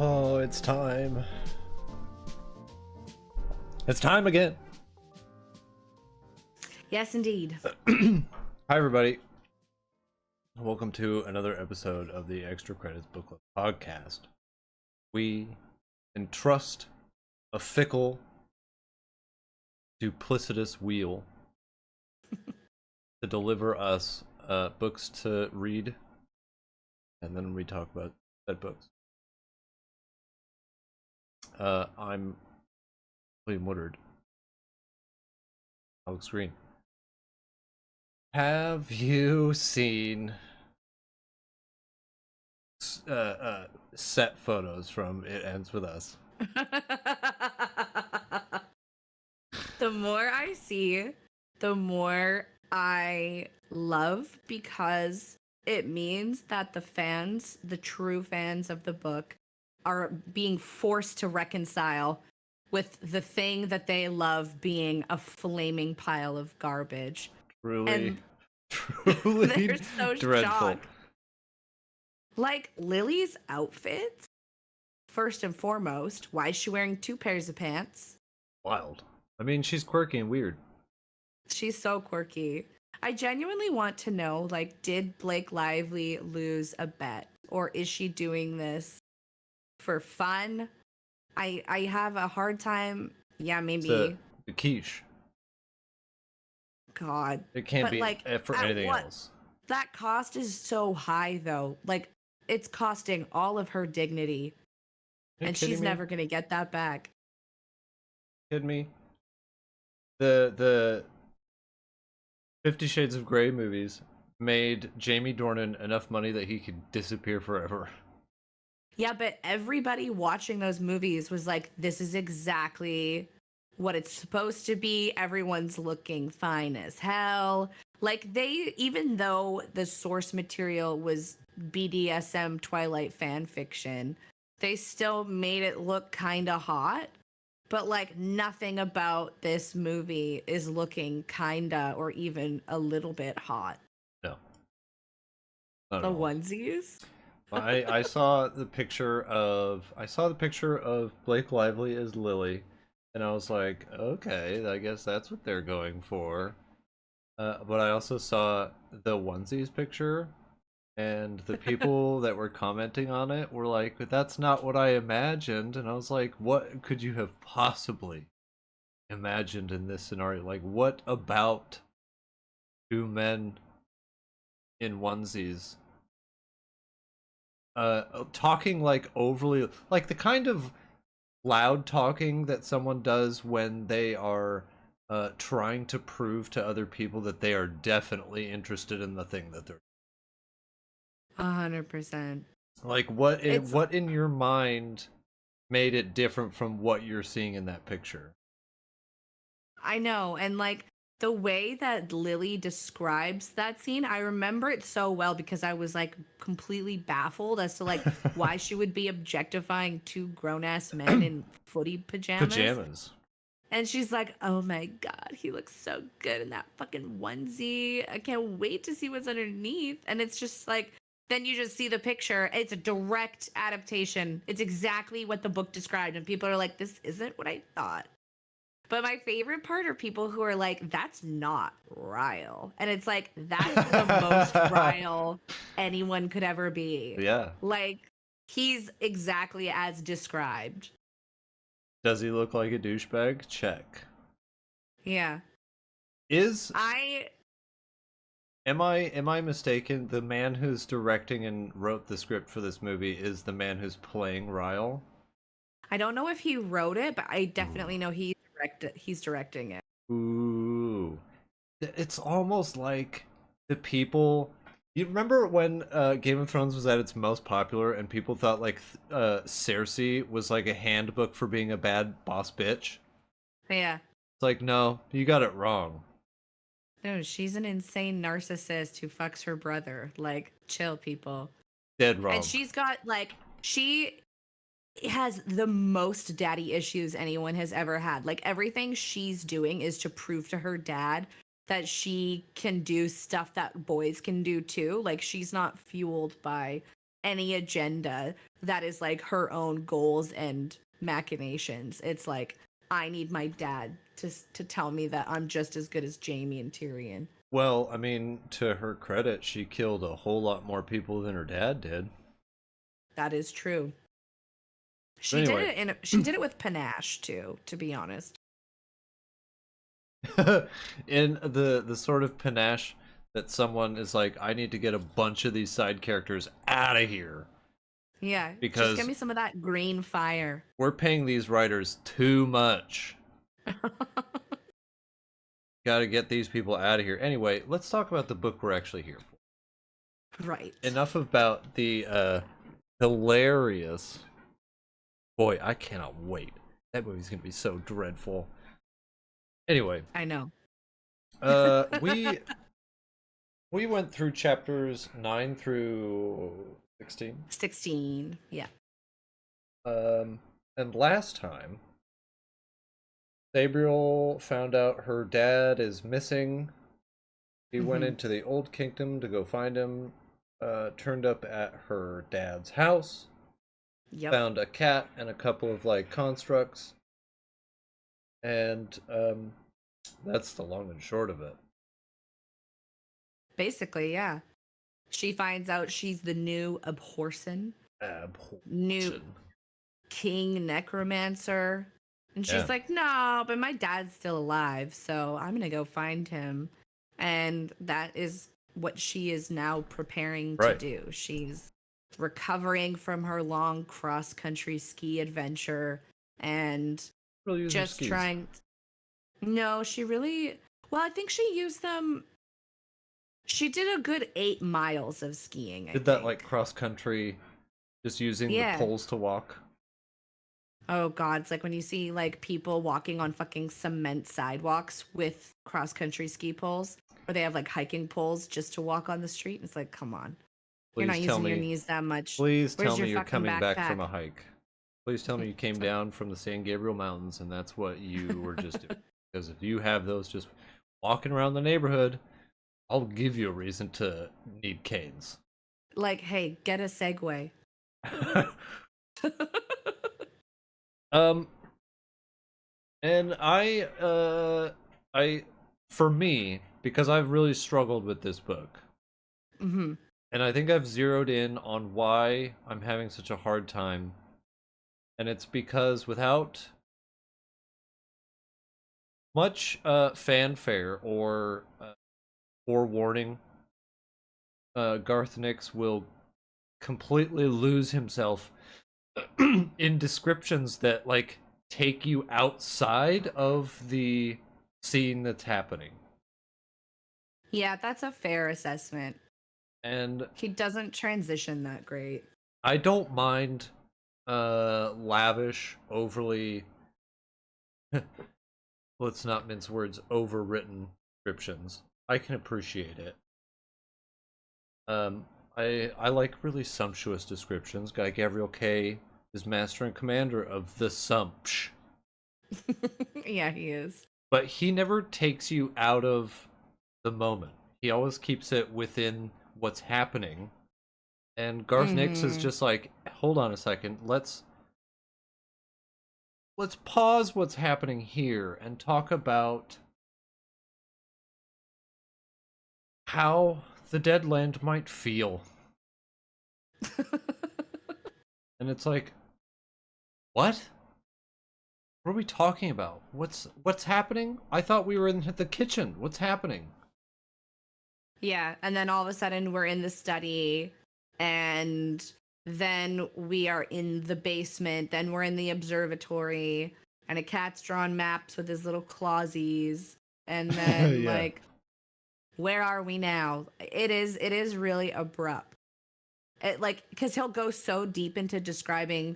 Oh, it's time. It's time again. Yes, indeed. Hi, everybody. Welcome to another episode of the Extra Credits Book Club podcast. We entrust a fickle, duplicitous wheel to deliver us books to read, and then we talk about said books. I'm William Woodard. Alex Green. Have you seen set photos from It Ends With Us? The more I see, the more I love, because it means that the fans, the true fans of the book, are being forced to reconcile with the thing that they love being a flaming pile of garbage. Truly, And truly they're so dreadful. shocked. Like Lily's outfits, first and foremost, why is she wearing 2 pairs of pants? Wild. I mean, she's quirky and weird. She's so quirky. I genuinely want to know, like, did Blake Lively lose a bet? Or is she doing this for fun? I have a hard time. Yeah, maybe. The quiche. God. It can't But, be like, for at anything what- else. That cost is so high, though. Like, it's costing all of her dignity. And she's never going to get that back. Kidding me? The 50 Shades of Grey movies made Jamie Dornan enough money that he could disappear forever. Yeah, but everybody watching those movies was like, this is exactly what it's supposed to be. Everyone's looking fine as hell. Like, they, even though the source material was BDSM Twilight fan fiction, they still made it look kind of hot. But, like, nothing about this movie is looking kinda or even a little bit hot. No. Not The at all. onesies? I saw the picture of Blake Lively as Lily, and I was like, okay, I guess that's what they're going for. But I also saw the onesies picture, and the people that were commenting on it were like, "But that's not what I imagined." And I was like, what could you have possibly imagined in this scenario? Like, what about 2 men in onesies talking like overly, like the kind of loud talking that someone does when they are trying to prove to other people that they are definitely interested in the thing that they're 100%. like. What in your mind made it different from what you're seeing in that picture? I know, and like the way that Lily describes that scene, I remember it so well because I was like completely baffled as to like why she would be objectifying 2 grown-ass men in footy pajamas. And she's like, oh my God, he looks so good in that fucking onesie. I can't wait to see what's underneath. And it's just like, then you just see the picture. It's a direct adaptation. It's exactly what the book described. And people are like, this isn't what I thought. But my favorite part are people who are like, that's not Ryle. And it's like, that's the most Ryle anyone could ever be. Yeah. Like, he's exactly as described. Does he look like a douchebag? Check. Yeah. Am I mistaken? The man who's directing and wrote the script for this movie is the man who's playing Ryle? I don't know if he wrote it, but I definitely know he's directing it. Ooh. It's almost like the people... You remember when Game of Thrones was at its most popular and people thought like Cersei was like a handbook for being a bad boss bitch? Yeah. It's like, no, you got it wrong. No, she's an insane narcissist who fucks her brother. Like, chill, people. Dead wrong. And she's got, like, she has the most daddy issues anyone has ever had. Like, everything she's doing is to prove to her dad that she can do stuff that boys can do too. Like, she's not fueled by any agenda that is like her own goals and machinations. It's like, I need my dad to tell me that I'm just as good as Jaime and Tyrion. Well, I mean, to her credit, she killed a whole lot more people than her dad did. That is true. But anyway, She did it with panache too, to be honest. in the sort of panache that someone is like, I need to get a bunch of these side characters out of here Yeah, just give because me some of that green fire. we're paying these writers too much. Got to get these people out of here. Anyway, let's talk about the book we're actually here for. Right. Enough about the hilarious. Boy, I cannot wait. That movie's gonna be so dreadful. Anyway, I know. we went through chapters 9 through 16. 16. Yeah. And last time, Sabriel found out her dad is missing. He went into the Old Kingdom to go find him. Turned up at her dad's house. Yep. Found a cat and a couple of like constructs. And that's the long and short of it. Basically, yeah. She finds out she's the new Abhorsen. New king necromancer. And she's like, no, but my dad's still alive, so I'm going to go find him. And that is what she is now preparing to do. She's recovering from her long cross-country ski adventure and just trying... No, she really... Well, I think she used them... She did a good 8 miles of skiing, I think. That, like, cross-country, just using the poles to walk? Oh, God. It's like when you see, like, people walking on fucking cement sidewalks with cross-country ski poles, or they have, like, hiking poles just to walk on the street. It's like, come on. You're not using your knees that much. Please tell me you're coming back from a hike. Please tell me you came down from the San Gabriel Mountains and that's what you were just doing. Because if you have those just walking around the neighborhood, I'll give you a reason to need canes. Like, hey, get a Segway. And for me, because I've really struggled with this book, and I think I've zeroed in on why I'm having such a hard time, and it's because without much fanfare or forewarning, Garth Nix will completely lose himself in descriptions that like take you outside of the scene that's happening. Yeah, that's a fair assessment. And he doesn't transition that great. I don't mind lavish, overly let's not mince words, overwritten descriptions. I can appreciate it. I like really sumptuous descriptions. Guy Gabriel K is master and commander of the Sumpsh. Yeah, he is. But he never takes you out of the moment. He always keeps it within what's happening. And Garth Nix is just like, hold on a second, let's pause what's happening here and talk about how the dead land might feel. And it's like, what? What are we talking about? What's happening? I thought we were in the kitchen. What's happening? Yeah, and then all of a sudden we're in the study, and then we are in the basement, then we're in the observatory, and a cat's drawn maps with his little clawsies, and then like, where are we now? It is really abrupt. It like, because he'll go so deep into describing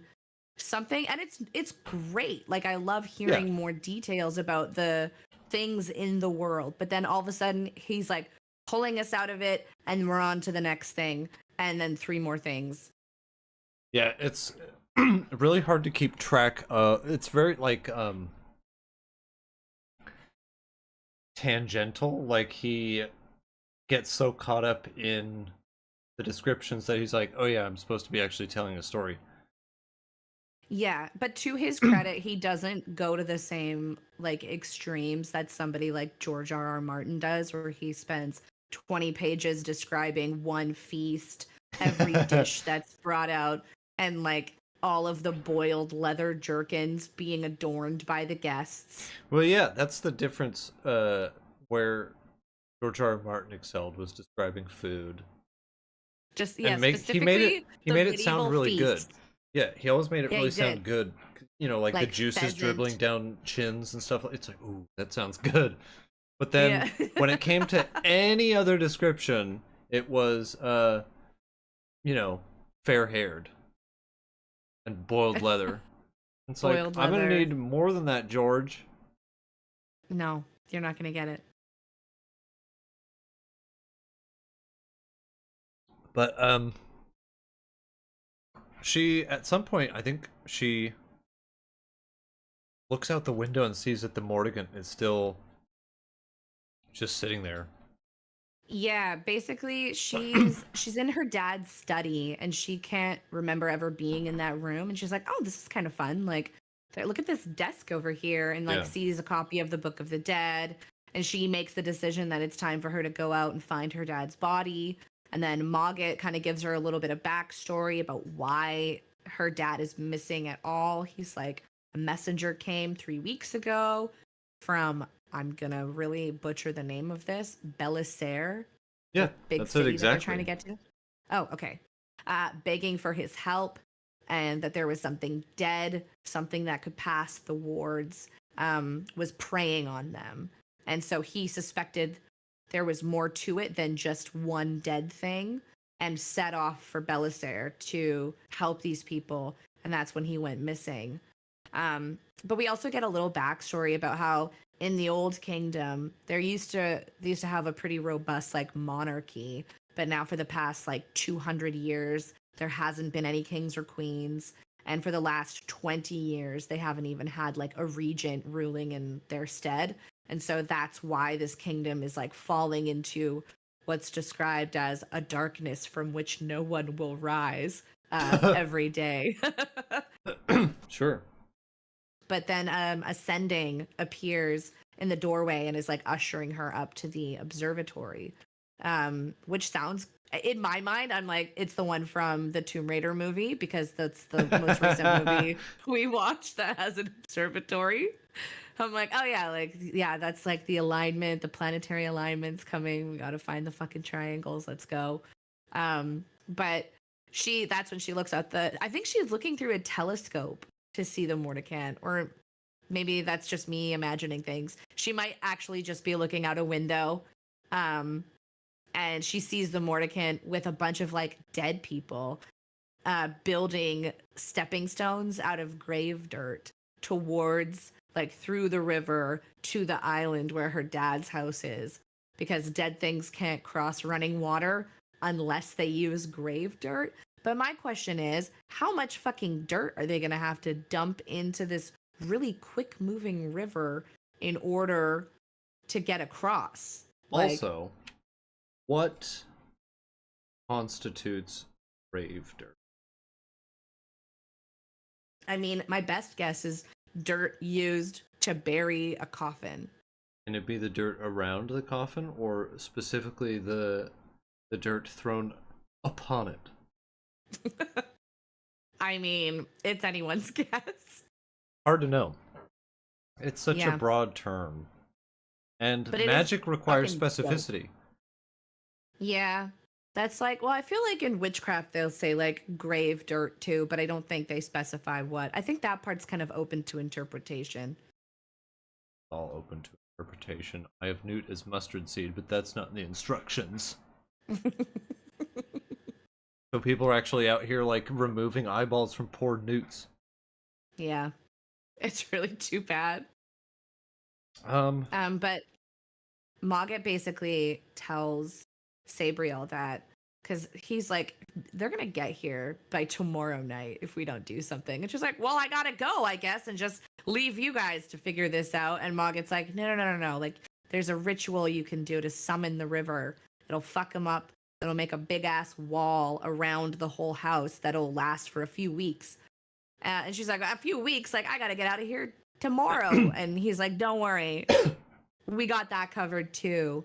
something, and it's great. Like, I love hearing more details about the things in the world, but then all of a sudden he's like pulling us out of it, and we're on to the next thing, and then 3 more things. Yeah, it's really hard to keep track. It's very like tangential. Like, he gets so caught up in the descriptions that he's like, oh yeah, I'm supposed to be actually telling a story. Yeah, but to his credit, he doesn't go to the same like extremes that somebody like George R.R. Martin does, where he spends 20 pages describing one feast, every dish that's brought out, and like all of the boiled leather jerkins being adorned by the guests. Well, yeah, that's the difference. Where George R. R. Martin excelled was describing food, Just yeah, and specifically he the made it sound medieval really good. feasts. Yeah, he always made it Yeah, really he sound did. good. You know, like the Like juices dribbling pheasant. down chins and stuff. It's like, ooh, that sounds good. But then Yeah. when it came to any other description, it was, you know, fair haired and boiled leather. It's like, Boiled I'm gonna leather. need more than that, George. No, you're not gonna get it. But she at some point, I think she looks out the window and sees that the Mordigant is still just sitting there. Yeah, basically she's in her dad's study and she can't remember ever being in that room and she's like, "Oh, this is kind of fun. Like, look at this desk over here," and like Yeah. sees a copy of the Book of the Dead, and she makes the decision that it's time for her to go out and find her dad's body. And then Mogget kind of gives her a little bit of backstory about why her dad is missing at all. He's like, "A messenger came 3 weeks ago from," I'm gonna really butcher the name of this, Belissaire, Yeah, the big that's it city that they're trying to exactly. get to. Oh, okay. Begging for his help, and that there was something dead, something that could pass the wards, was preying on them. And so he suspected there was more to it than just one dead thing, and set off for Belissaire to help these people. And that's when he went missing. But we also get a little backstory about how in the old kingdom they used to have a pretty robust like monarchy, but now for the past like 200 years there hasn't been any kings or queens, and for the last 20 years they haven't even had like a regent ruling in their stead. And so that's why this kingdom is like falling into what's described as a darkness from which no one will rise every day. Sure. But then Ascending appears in the doorway and is like ushering her up to the observatory, which sounds, in my mind, I'm like, it's the one from the Tomb Raider movie, because that's the most recent movie we watched that has an observatory. I'm like, oh yeah, like, yeah, that's like the alignment, the planetary alignment's coming. We got to find the fucking triangles. Let's go. But that's when she looks at I think she's looking through a telescope to see the Mordicant, or maybe that's just me imagining things. She might actually just be looking out a window, and she sees the Mordicant with a bunch of like dead people, building stepping stones out of grave dirt towards like through the river to the island where her dad's house is, because dead things can't cross running water unless they use grave dirt. But my question is, how much fucking dirt are they going to have to dump into this really quick moving river in order to get across? Like, Also, what constitutes grave dirt? I mean, my best guess is dirt used to bury a coffin. Can it be the dirt around the coffin, or specifically the dirt thrown upon it? I mean, it's anyone's guess. Hard to know. It's such a Yeah, broad term. And but it is magic requires fucking dope. specificity. Yeah. That's like, well, I feel like in witchcraft they'll say like grave dirt too, but I don't think they specify what. I think that part's kind of open to interpretation. All open to interpretation. I have newt as mustard seed, but that's not in the instructions. So people are actually out here like removing eyeballs from poor newts. Yeah. It's really too bad. Um, But Mogget basically tells Sabriel that, because he's like, they're gonna get here by tomorrow night if we don't do something. And she's like, well, I gotta go, I guess, and just leave you guys to figure this out. And Mogget's like, no, no, no, no, no. Like, there's a ritual you can do to summon the river. It'll fuck them up. that'll make a big ass wall around the whole house that'll last for a few weeks. And she's like, a few weeks? Like, I gotta get out of here tomorrow. And he's like, don't worry, we got that covered too.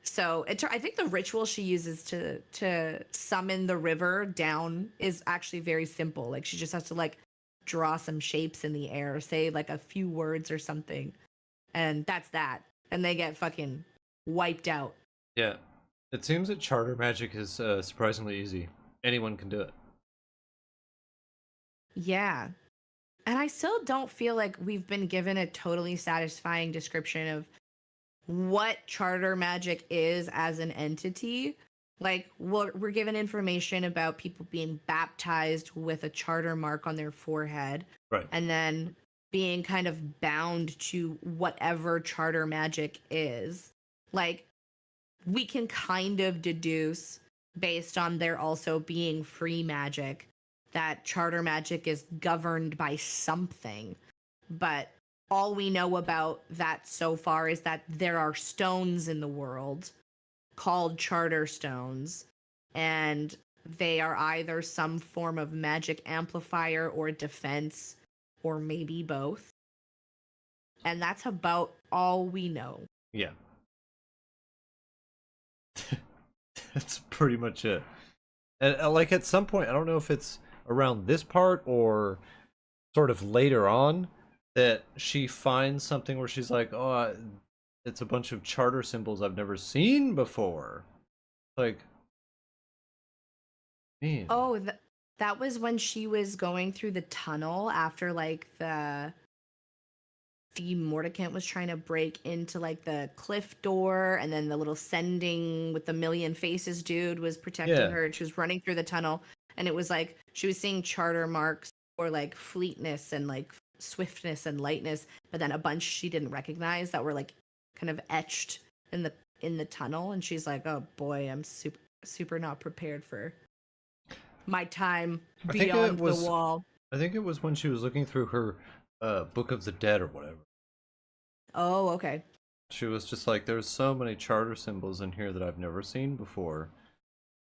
So I think the ritual she uses to summon the river down is actually very simple. Like, she just has to like draw some shapes in the air, say like a few words or something, and that's that. And they get fucking wiped out. Yeah. It seems that charter magic is surprisingly easy. Anyone can do it. Yeah. And I still don't feel like we've been given a totally satisfying description of what charter magic is as an entity. Like, we're given information about people being baptized with a charter mark on their forehead. Right. And then being kind of bound to whatever charter magic is. Like, we can kind of deduce, based on there also being free magic, that charter magic is governed by something. But all we know about that so far is that there are stones in the world called charter stones, and they are either some form of magic amplifier or defense, or maybe both. And that's about all we know. Yeah. That's pretty much it. And like at some point, I don't know if it's around this part or sort of later on, that she finds something where she's like, oh, it's a bunch of charter symbols I've never seen before. Like, man. Oh, that was when she was going through the tunnel after like the Mordicant was trying to break into like the cliff door, and then the little sending with the million faces dude was protecting her, and she was running through the tunnel, and it was like she was seeing charter marks for like fleetness and like swiftness and lightness, but then a bunch she didn't recognize that were like kind of etched in the tunnel, and she's like, oh boy, I'm super not prepared for my time beyond the wall. I think it was when she was looking through her Book of the Dead or whatever. Oh, okay. She was just like, there's so many charter symbols in here that I've never seen before.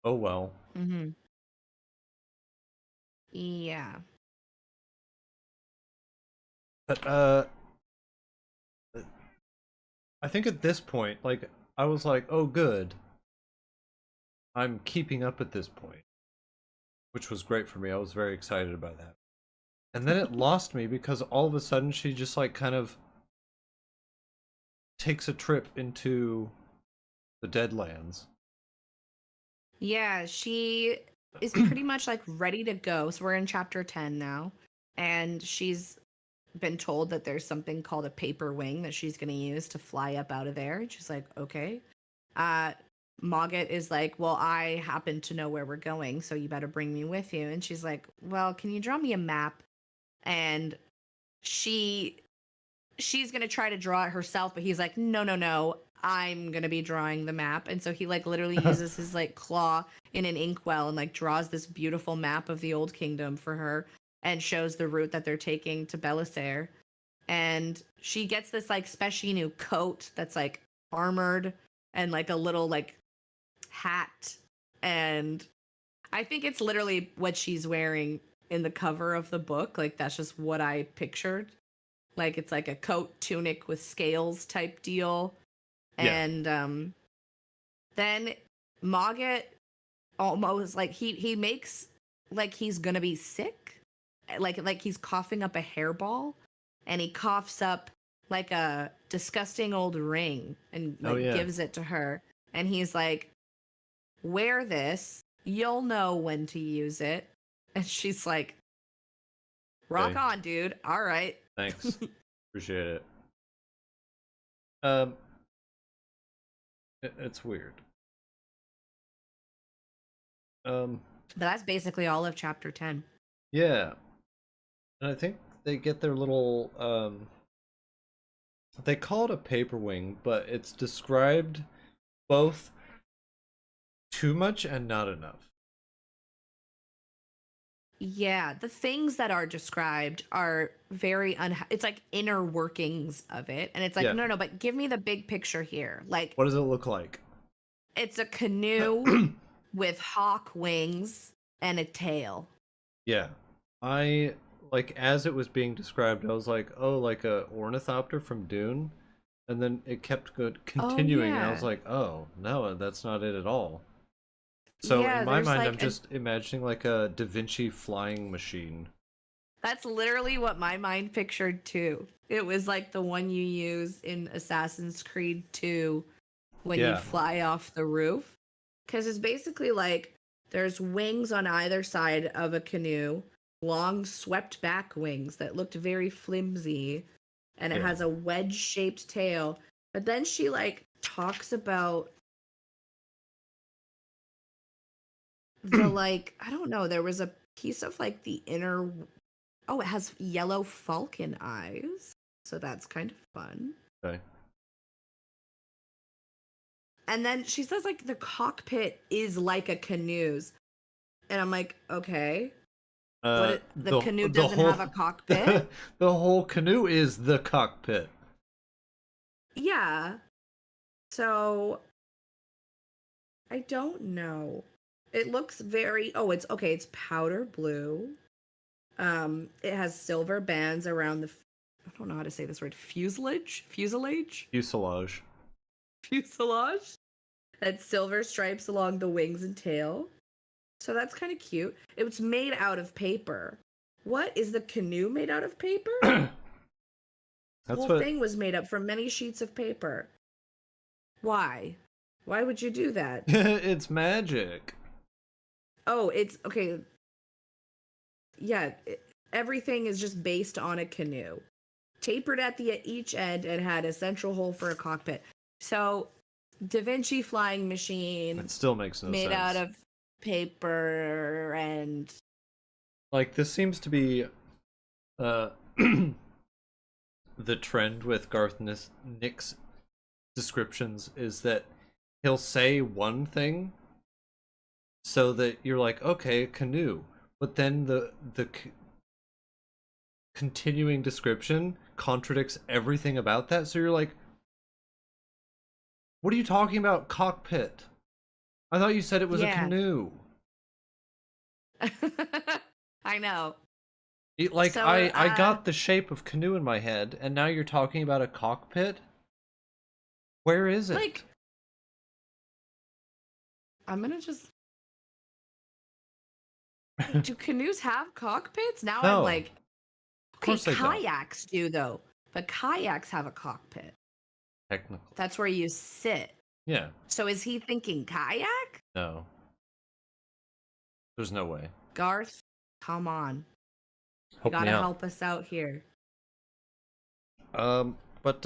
Oh well. Mm-hmm. Yeah. But I think at this point, like, I was like, oh good, I'm keeping up at this point, which was great for me. I was very excited about that. And then it lost me because all of a sudden she just like kind of takes a trip into the Deadlands. Yeah, she is pretty much like ready to go. So we're in chapter 10 now, and she's been told that there's something called a paper wing that she's going to use to fly up out of there. And she's like, okay. Mogget is like, well, I happen to know where we're going, so you better bring me with you. And she's like, well, can you draw me a map? And she's going to try to draw it herself, but he's like, no, I'm going to be drawing the map. And so he like literally uses his like claw in an inkwell and like draws this beautiful map of the Old Kingdom for her and shows the route that they're taking to Belisare. And she gets this like special new coat that's like armored and like a little like hat. And I think it's literally what she's wearing in the cover of the book. Like, that's just what I pictured. Like, it's like a coat tunic with scales type deal. Yeah. And then Mogget almost like he makes like he's gonna be sick, like he's coughing up a hairball, and he coughs up like a disgusting old ring and like gives it to her, and he's like, wear this, you'll know when to use it. And she's like, rock on, dude. All right. Thanks. Appreciate it. It's weird. But that's basically all of chapter 10. Yeah. And I think they get their little they call it a paper wing, but it's described both too much and not enough. Yeah, the things that are described are very it's like inner workings of it, and it's like, no, but give me the big picture here. Like, what does it look like? It's a canoe with hawk wings and a tail. Yeah. I like as it was being described, I was like, oh, like a ornithopter from Dune. And then it kept Oh continuing, and I was yeah. like, oh, no, that's not it at all. So in Yeah, my there's mind, I'm like a just imagining like a Da Vinci flying machine. that's literally what my mind pictured too. It was like the one you use in Assassin's Creed 2 when you Yeah. fly off the roof. Because it's basically like there's wings on either side of a canoe, long swept back wings that looked very flimsy, and it Yeah. has a wedge shaped tail. But then she like talks about the like, I don't know, there was a piece of like the inner. Oh, it has yellow falcon eyes. So that's kind of fun. Okay. And then she says like the cockpit is like a canoe's. And I'm like, okay. The canoe The doesn't whole have a cockpit? the whole canoe is the cockpit. Yeah. So I don't know. It looks very it's okay, it's powder blue. It has silver bands around I don't know how to say this word. Fuselage? Fuselage. Fuselage. And silver stripes along the wings and tail. So that's kind of cute. It was made out of paper. What is the canoe made out of paper? The That's whole what thing was made up from many sheets of paper. Why? Why would you do that? it's magic. Oh, it's okay. Yeah, everything is just based on a canoe. Tapered at each end and had a central hole for a cockpit. So, Da Vinci flying machine It still makes no made sense. out of paper and Like this seems to be uh the trend with Nick's descriptions is that he'll say one thing so that you're like, okay, canoe, but then the continuing description contradicts everything about that, so you're like, what are you talking about, cockpit? I thought you said it was a yeah. canoe. I know. Like So, I got the shape of canoe in my head, and now you're talking about a cockpit. Where is it? like, I'm gonna just. Do canoes have cockpits? Now I'm No, like, of okay, course they don't. kayaks do though, but kayaks have a cockpit. Technical. That's where you sit. Yeah. So is he thinking kayak? No. There's no way. Garth, come on. You Help me gotta out. help us out here. But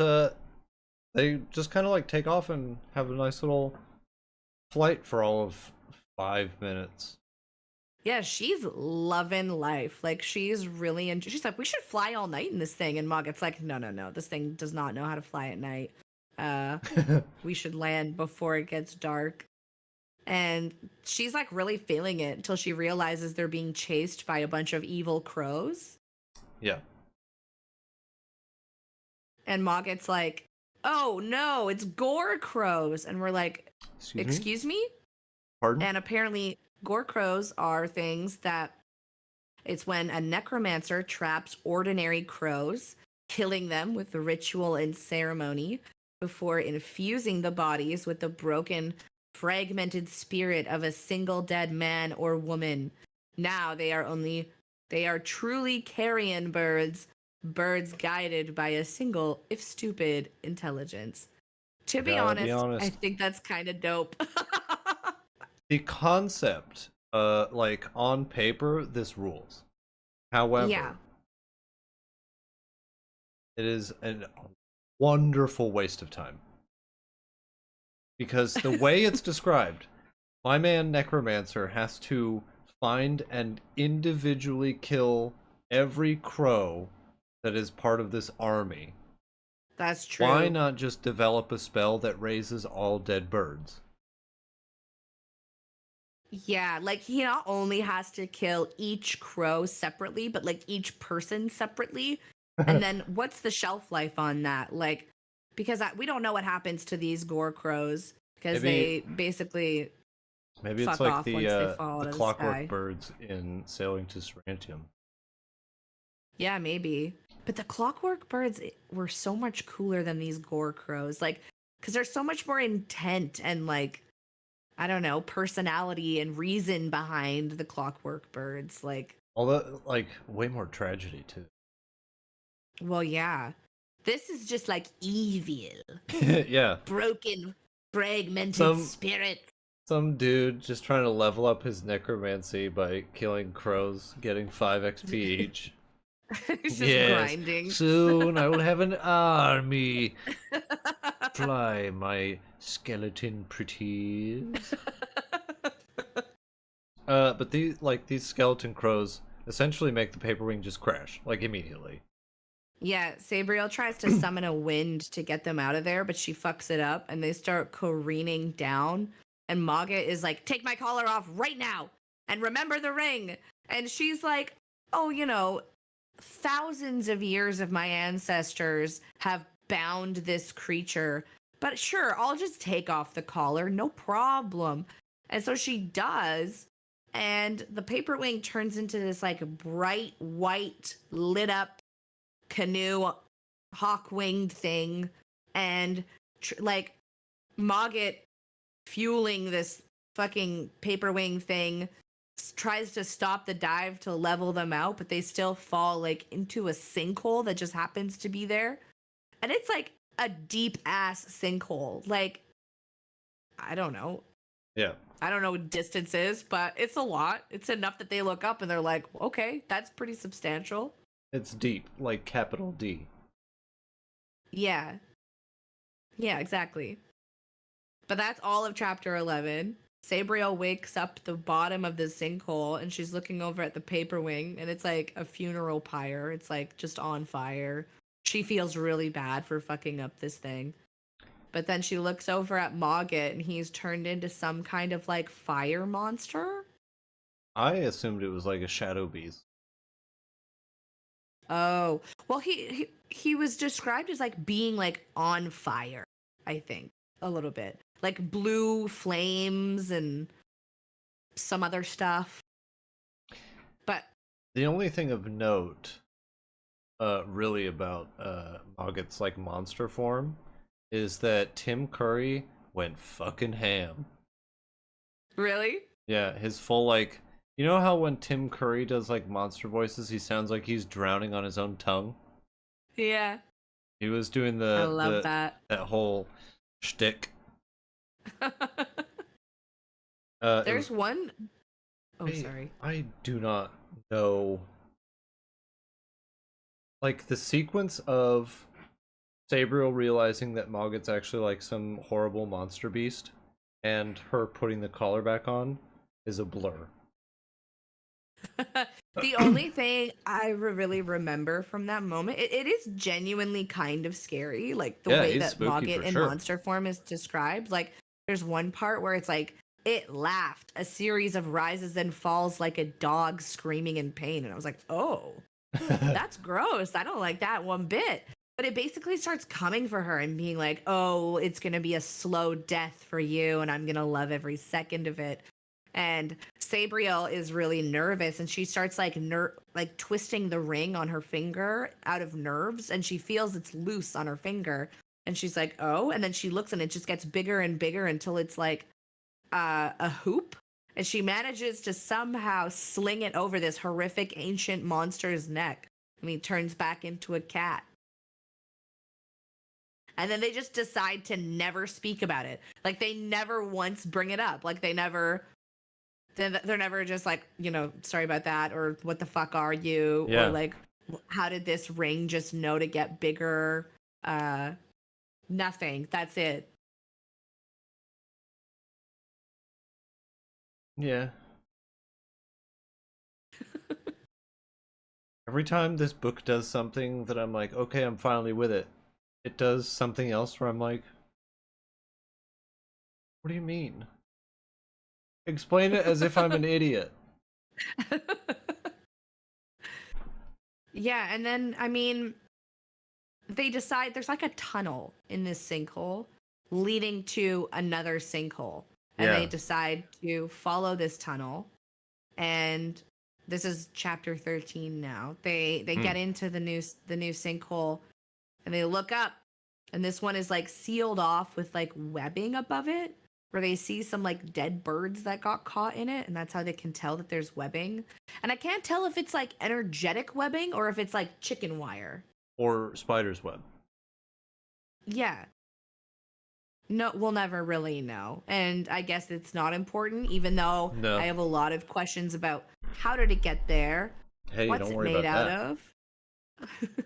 they just kind of like take off and have a nice little flight for all of 5 minutes. Yeah, she's loving life. Like she's really she's like, we should fly all night in this thing. And Mogget's like, no. This thing does not know how to fly at night. We should land before it gets dark. And she's like really feeling it until she realizes they're being chased by a bunch of evil crows. Yeah. And Mogget's like, oh no, it's gore crows. And we're like, excuse me? Pardon? And apparently gore crows are things that it's when a necromancer traps ordinary crows, killing them with the ritual and ceremony before infusing the bodies with the broken, fragmented spirit of a single dead man or woman. Now they are truly carrion birds guided by a single, if stupid, intelligence. To be honest, I think that's kind of dope. The concept, like on paper, this rules. However, yeah. it is a wonderful waste of time. Because the way it's described, my man Necromancer has to find and individually kill every crow that is part of this army. That's true. Why not just develop a spell that raises all dead birds? Yeah, like he not only has to kill each crow separately, but like each person separately. And then what's the shelf life on that? Like, because we don't know what happens to these gore crows because they basically Maybe it's fuck like off once they fall the out of the clockwork sky. birds in Sailing to Sarantium. Yeah, maybe. But the clockwork birds were so much cooler than these gore crows. Like, because there's so much more intent and, like, I don't know, personality and reason behind the clockwork birds. Like, Although, like, way more tragedy too. well, yeah. This is just like evil. Yeah. Broken, fragmented Some spirit. some dude just trying to level up his necromancy by killing crows, getting 5 XP each. It's just Yes, grinding. soon I will have an army. Fly, my skeleton pretties. But these skeleton crows essentially make the paper wing just crash, like immediately. Yeah, Sabriel tries to summon a wind to get them out of there, but she fucks it up and they start careening down. And Maga is like, take my collar off right now and remember the ring. And she's like, oh, you know, thousands of years of my ancestors have bound this creature, but sure, I'll just take off the collar, no problem. And so she does. And the paper wing turns into this like bright white lit up canoe hawk winged thing, and like Mogget fueling this fucking paper wing thing tries to stop the dive to level them out, but they still fall like into a sinkhole that just happens to be there, and it's like a deep ass sinkhole. Like, I don't know, Yeah. I don't know what distance is, but it's a lot. It's enough that they look up and they're like, okay, that's pretty substantial. It's deep, like capital D. Yeah. Yeah, exactly. But that's all of chapter 11. Sabriel wakes up the bottom of the sinkhole and she's looking over at the paper wing and it's like a funeral pyre. It's like just on fire. She feels really bad for fucking up this thing. But then she looks over at Mogget and he's turned into some kind of like fire monster. I assumed it was like a shadow beast. Oh, well, he was described as like being like on fire, I think, a little bit. Like blue flames and some other stuff. But The only thing of note, really about Mogget's like monster form, is that Tim Curry went fucking ham. really? Yeah, his full like, you know how when Tim Curry does like monster voices, he sounds like he's drowning on his own tongue. Yeah. He was doing I love that. that whole shtick. It There's was, one Oh, sorry. I do not know. Like the sequence of Sabriel realizing that Mogget's actually like some horrible monster beast, and her putting the collar back on is a blur. The only thing I really remember from that moment, it is genuinely kind of scary, like the Yeah, way he's that spooky Mogget for in sure. monster form is described. Like, there's one part where it's like, it laughed, a series of rises and falls like a dog screaming in pain. And I was like, oh, that's gross. I don't like that one bit. But it basically starts coming for her and being like, oh, it's going to be a slow death for you. And I'm going to love every second of it. And Sabriel is really nervous and she starts like twisting the ring on her finger out of nerves and she feels it's loose on her finger and she's like, oh, and then she looks and it just gets bigger and bigger until it's like a hoop, and she manages to somehow sling it over this horrific ancient monster's neck and he turns back into a cat. And then they just decide to never speak about it. Like they never once bring it up. Like they're never just like, you know, sorry about that, or what the fuck are you? Yeah. Or like, how did this ring just know to get bigger? Nothing. That's it. Yeah. Every time this book does something that I'm like, okay, I'm finally with it, it does something else where I'm like, what do you mean? Explain it as if I'm an idiot. Yeah, and then I mean, they decide there's like a tunnel in this sinkhole leading to another sinkhole. and they Yeah. decide to follow this tunnel. And this is chapter 13 now. They Hmm. get into the new sinkhole, and they look up, and this one is like sealed off with like webbing above it, where they see some like dead birds that got caught in it, and that's how they can tell that there's webbing. And I can't tell if it's like energetic webbing or if it's like chicken wire. Or spider's web. Yeah. No, we'll never really know. And I guess it's not important, even though No. I have a lot of questions about how did it get there? Hey, What's don't it worry made about out that. of?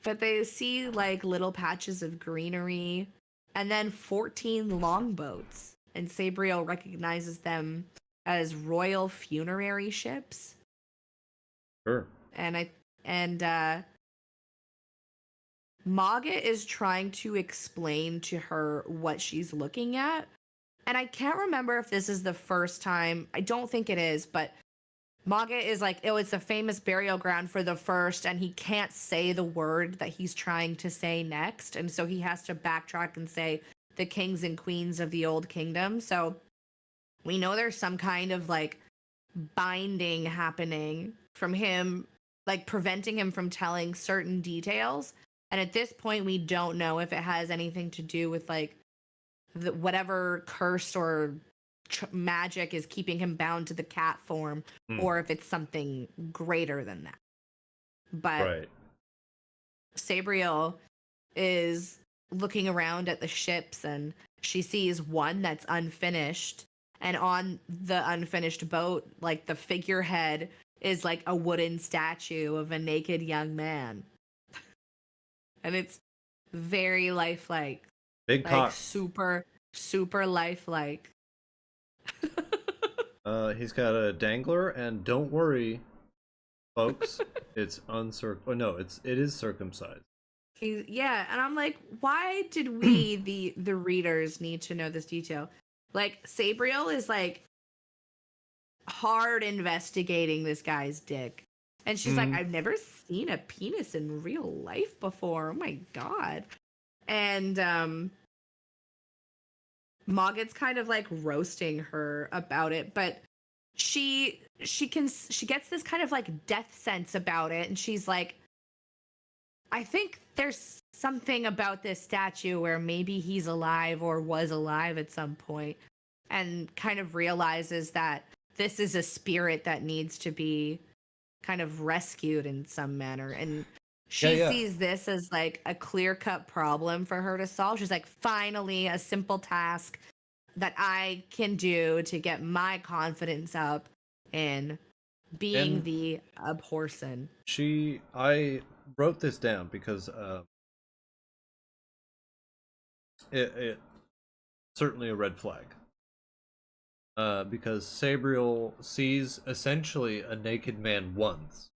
But they see like little patches of greenery and then 14 longboats. And Sabriel recognizes them as royal funerary ships. Sure. And Maga is trying to explain to her what she's looking at. And I can't remember if this is the first time. I don't think it is, but Maga is like, oh, it's a famous burial ground for the first, and he can't say the word that he's trying to say next. And so he has to backtrack and say the kings and queens of the old kingdom. So we know there's some kind of like binding happening from him, like preventing him from telling certain details. And at this point, we don't know if it has anything to do with like whatever curse or magic is keeping him bound to the cat form, or if it's something greater than that. But Right. Sabriel is looking around at the ships, and she sees one that's unfinished, and on the unfinished boat, like the figurehead is like a wooden statue of a naked young man. And it's very lifelike. Big Like cock. super, super lifelike. He's got a dangler, and don't worry, folks, it's it is circumcised. Yeah, and I'm like, why did we, the readers, need to know this detail? Like, Sabriel is like hard investigating this guy's dick. And she's like, I've never seen a penis in real life before. Oh my god. And Mogget's kind of like roasting her about it, but she gets this kind of like death sense about it, and she's like, I think there's something about this statue where maybe he's alive or was alive at some point, and kind of realizes that this is a spirit that needs to be kind of rescued in some manner. And she sees this as like a clear-cut problem for her to solve. She's like, finally, a simple task that I can do to get my confidence up in being And the abhorsen. I wrote this down because it certainly a red flag. Because Sabriel sees essentially a naked man once,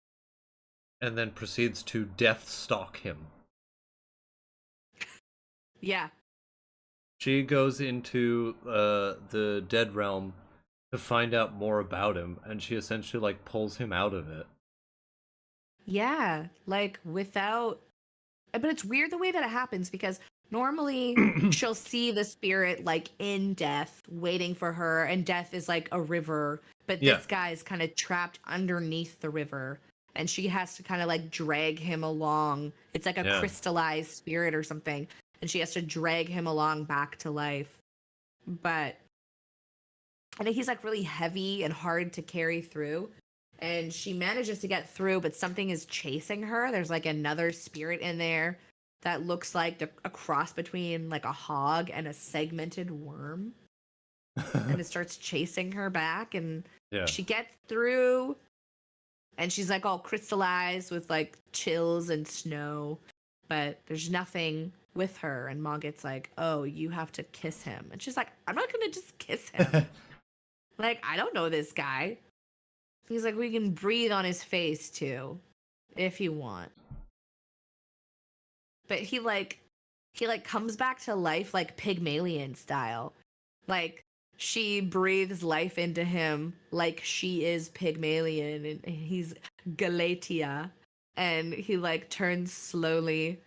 and then proceeds to death stalk him. Yeah. She goes into the dead realm to find out more about him, and she essentially like pulls him out of it. Yeah, like without, but it's weird the way that it happens, because normally she'll see the spirit like in death waiting for her, and death is like a river, but this guy's kind of trapped underneath the river, and she has to kind of like drag him along. It's like a crystallized spirit or something, and she has to drag him along back to life. But I think he's like really heavy and hard to carry through. And she manages to get through, but something is chasing her. There's like another spirit in there that looks like a cross between like a hog and a segmented worm. And it starts chasing her back, and she gets through, and she's like all crystallized with like chills and snow, but there's nothing with her. And Mogget's like, oh, you have to kiss him. And she's like, I'm not gonna just kiss him. Like, I don't know this guy. He's like, we can breathe on his face too, if you want. But he comes back to life like Pygmalion style. Like, she breathes life into him like she is Pygmalion, and he's Galatea, and he like turns slowly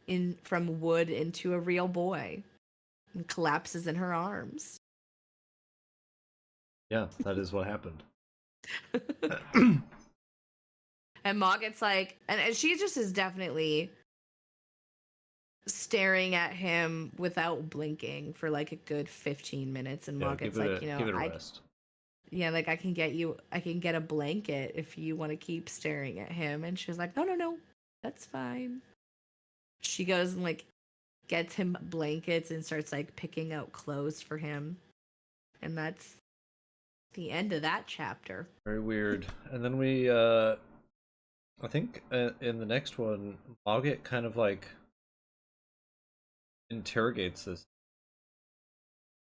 in from wood into a real boy and collapses in her arms. Yeah, that is what happened. And Mogget's like, and she just is definitely staring at him without blinking for like a good 15 minutes. And Yeah, Mogget's like, you know, give it a rest. yeah, like I can get a blanket if you want to keep staring at him. And she's like, no, no, no, that's fine. She goes and like gets him blankets and starts like picking out clothes for him. And that's the end of that chapter. Very weird. And then we, I think in the next one, Mogget kind of like interrogates this.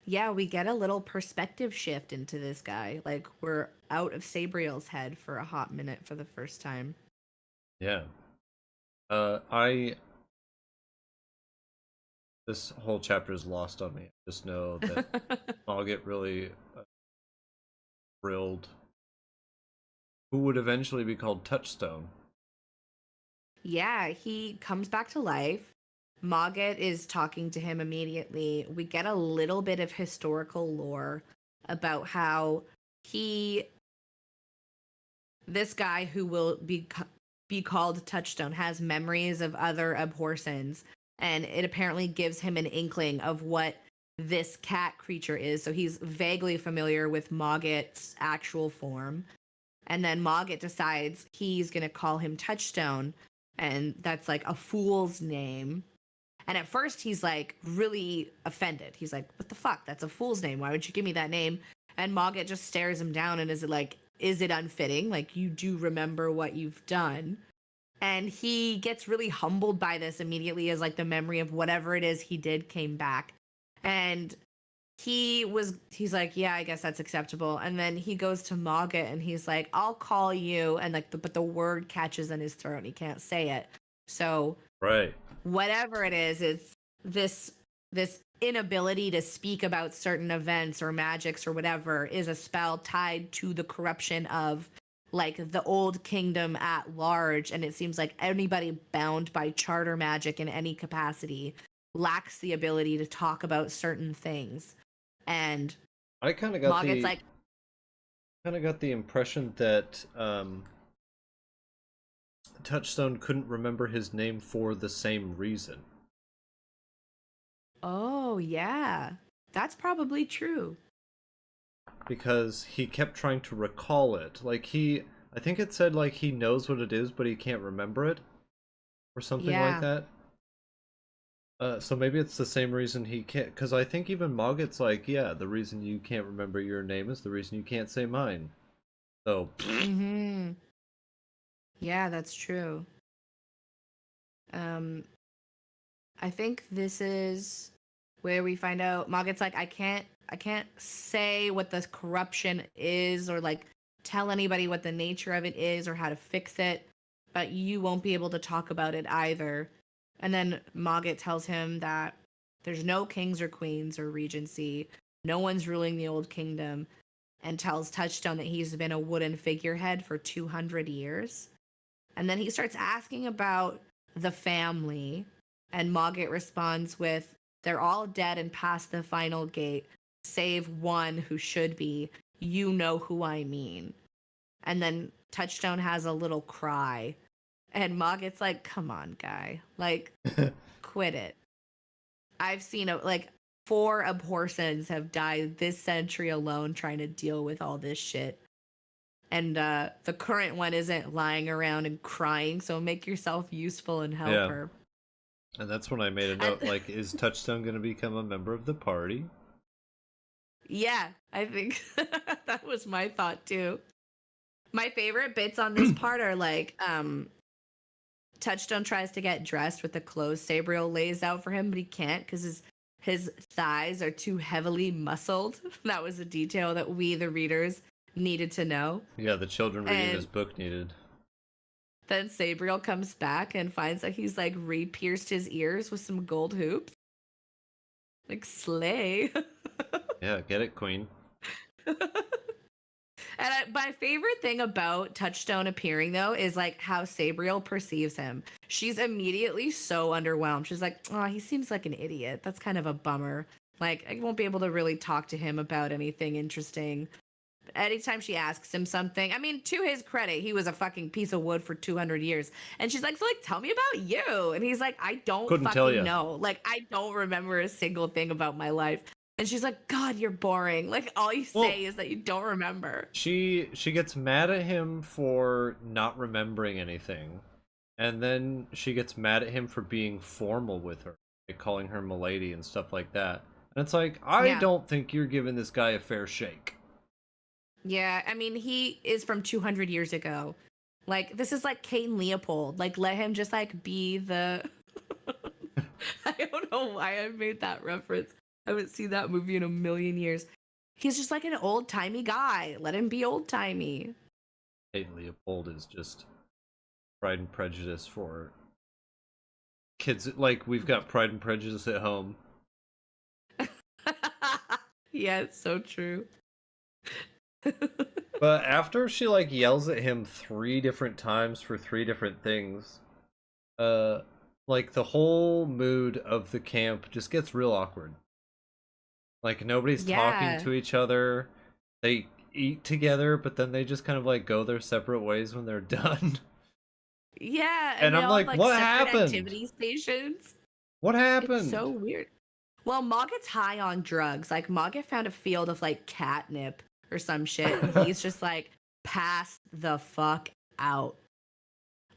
Yeah, we get a little perspective shift into this guy. Like we're out of Sabriel's head for a hot minute for the first time. Yeah. This whole chapter is lost on me. I just know that Mogget really thrilled. Who would eventually be called Touchstone. Yeah, he comes back to life. Mogget is talking to him immediately. We get a little bit of historical lore about how this guy who will be called Touchstone has memories of other abhorsons, and it apparently gives him an inkling of what this cat creature is. So he's vaguely familiar with Mogget's actual form. And then Mogget decides he's going to call him Touchstone, and that's like a fool's name. And at first he's like really offended. He's like, what the fuck? That's a fool's name. Why would you give me that name? And Mogget just stares him down and is like, is it unfitting? Like, you do remember what you've done. And he gets really humbled by this immediately as like the memory of whatever it is he did came back. And he's like, yeah, I guess that's acceptable. And then he goes to Mogget and he's like, I'll call you. And like, but the word catches in his throat and he can't say it. So Right. Whatever it is this inability to speak about certain events or magics or whatever is a spell tied to the corruption of like the old kingdom at large. And it seems like anybody bound by charter magic in any capacity lacks the ability to talk about certain things. And I kind of got Mogget's like, the impression that Touchstone couldn't remember his name for the same reason. oh yeah, that's probably true. Because he kept trying to recall it. I think it said like he knows what it is, but he can't remember it, or something like Yeah. that. So maybe it's the same reason he can't. Because I think even Mogget's like, yeah, the reason you can't remember your name is the reason you can't say mine. So. Mm-hmm. Yeah, that's true. Um, I think this is where we find out Mogget's like, I can't say what the corruption is or like tell anybody what the nature of it is or how to fix it, but you won't be able to talk about it either. And then Mogget tells him that there's no kings or queens or regency. No one's ruling the old kingdom, and tells Touchstone that he's been a wooden figurehead for 200 years. And then he starts asking about the family, and Mogget responds with, they're all dead and past the final gate, save one who should be. You know who I mean. And then Touchstone has a little cry. And Mogget's like, come on, guy. Like, quit it. I've seen like 4 abhorsons have died this century alone trying to deal with all this shit. And the current one isn't lying around and crying, so make yourself useful and help her. And that's when I made a note, like, is Touchstone going to become a member of the party? Yeah, I think that was my thought too. My favorite bits on this part are like, Touchstone tries to get dressed with the clothes Sabriel lays out for him, but he can't because his thighs are too heavily muscled. That was a detail that we, the readers, needed to know. Yeah, the children reading this book needed. Then Sabriel comes back and finds that he's like re-pierced his ears with some gold hoops. Like, slay. Yeah, get it, queen. And my favorite thing about Touchstone appearing, though, is like how Sabriel perceives him. She's immediately so underwhelmed. She's like, oh, he seems like an idiot. That's kind of a bummer. Like, I won't be able to really talk to him about anything interesting. Anytime she asks him something, I mean, to his credit, he was a fucking piece of wood for 200 years. And she's like, so like, tell me about you. And he's like, I don't Couldn't tell fucking you. know. Like, I don't remember a single thing about my life. And she's like, God, you're boring. Like, all you Well, say is that you don't remember. she gets mad at him for not remembering anything, and then she gets mad at him for being formal with her, like calling her milady and stuff like that. And it's like, I Yeah. don't think you're giving this guy a fair shake. Yeah. I mean, he is from 200 years ago. Like, this is like Cain Leopold. Like, let him just like be the. I don't know why I made that reference. I haven't seen that movie in a million years. He's just like an old timey guy. Let him be old timey. Kate Leopold is just Pride and Prejudice for kids. Like, we've got Pride and Prejudice at home. Yeah, it's so true. But after she like yells at him 3 different times for 3 different things, like the whole mood of the camp just gets real awkward. Like nobody's talking Yeah. to each other. They eat together, but then they just kind of like go their separate ways when they're done. Yeah, And and they I'm all have like, like what separate happened? activity stations. What It's happened? so weird. Well, Mogget's high on drugs. Like Mogget found a field of like catnip or some shit, and he's just like pass the fuck out.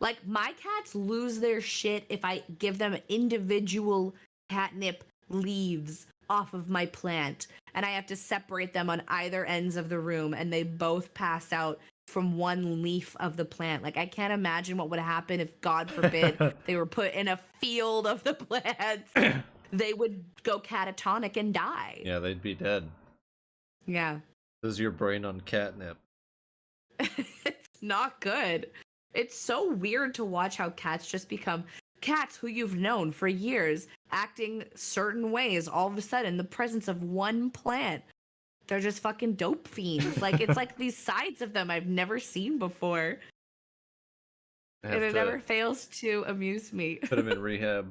Like my cats lose their shit if I give them individual catnip leaves off of my plant, and I have to separate them on either ends of the room, and they both pass out from one leaf of the plant. Like I can't imagine what would happen if, God forbid, they were put in a field of the plants. They would go catatonic and die. Yeah, they'd be dead. Yeah. This is your brain on catnip. It's not good. It's so weird to watch how cats just become cats who you've known for years, acting certain ways all of a sudden in the presence of one plant. They're just fucking dope fiends. Like it's like these sides of them I've never seen before. And it never fails to amuse me. Put him in rehab.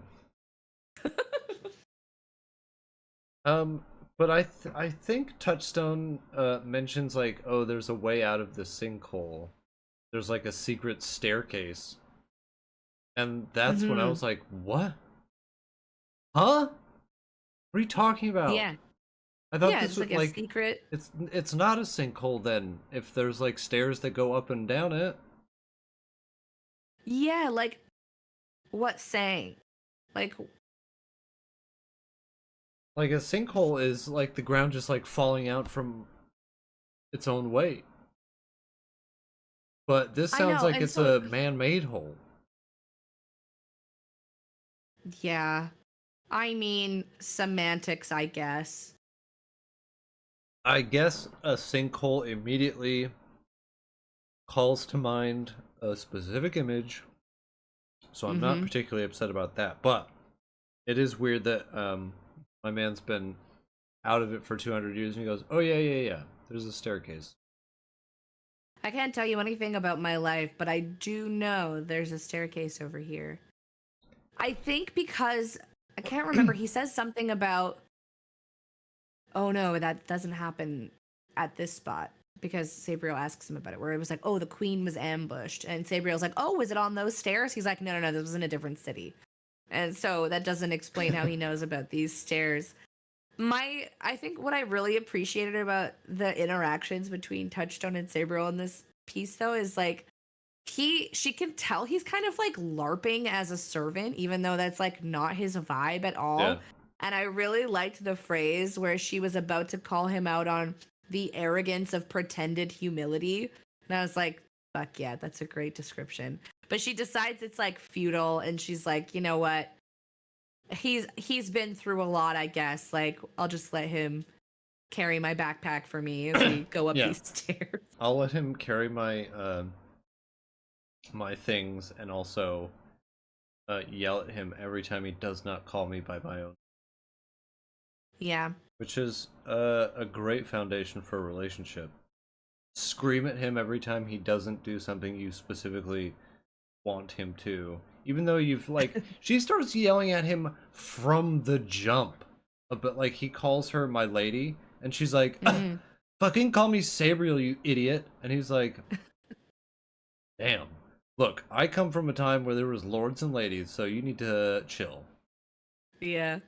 But I think Touchstone mentions like, oh, there's a way out of the sinkhole. There's like a secret staircase. And that's when I was like, what? Huh? What are you talking about? Yeah. I thought Yeah, this it's was like a secret. It's not a sinkhole then, if there's like stairs that go up and down it. Yeah, like what saying? Like Like a sinkhole is like the ground just like falling out from its own weight. But this I sounds know, like and it's so a man-made hole. yeah. I mean, semantics, I guess. I guess a sinkhole immediately calls to mind a specific image, so I'm not particularly upset about that. But it is weird that my man's been out of it for 200 years, and he goes, "Oh yeah, there's a staircase." I can't tell you anything about my life, but I do know there's a staircase over here. I think because I can't remember, he says something about, oh no, that doesn't happen at this spot, because Sabriel asks him about it, where it was like, oh, the queen was ambushed, and Sabriel's like, oh, was it on those stairs? He's like, no, this was in a different city. And so that doesn't explain how he knows about these stairs. I think what I really appreciated about the interactions between Touchstone and Sabriel in this piece, though, is like she can tell he's kind of like LARPing as a servant, even though that's like not his vibe at all. Yeah. And I really liked the phrase where she was about to call him out on the arrogance of pretended humility. And I was like, fuck yeah, that's a great description. But she decides it's like futile, and she's like, you know what? He's been through a lot, I guess. Like, I'll just let him carry my backpack for me as we go up these stairs. I'll let him carry my my things, and also yell at him every time he does not call me by my own. Yeah. Which is a great foundation for a relationship. Scream at him every time he doesn't do something you specifically want him to. Even though you've like, she starts yelling at him from the jump. But like, he calls her my lady, and she's like, fucking call me Sabriel, you idiot. And he's like, damn. Look, I come from a time where there was lords and ladies, so you need to chill. Yeah.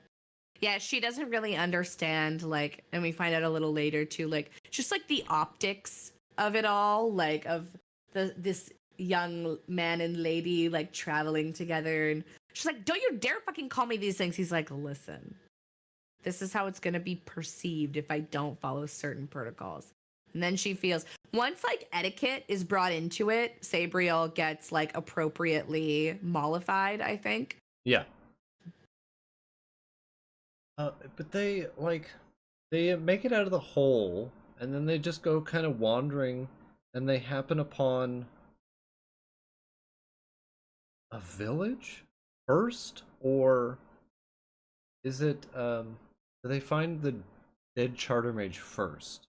Yeah, she doesn't really understand, like, and we find out a little later too, like, just like the optics of it all, like of this young man and lady like traveling together, and she's like, "Don't you dare fucking call me these things." He's like, "Listen, this is how it's gonna be perceived if I don't follow certain protocols." And then she feels once like etiquette is brought into it, Sabriel gets like appropriately mollified, I think. Yeah. But they make it out of the hole, and then they just go kind of wandering, and they happen upon a village first, or is it do they find the dead charter mage first?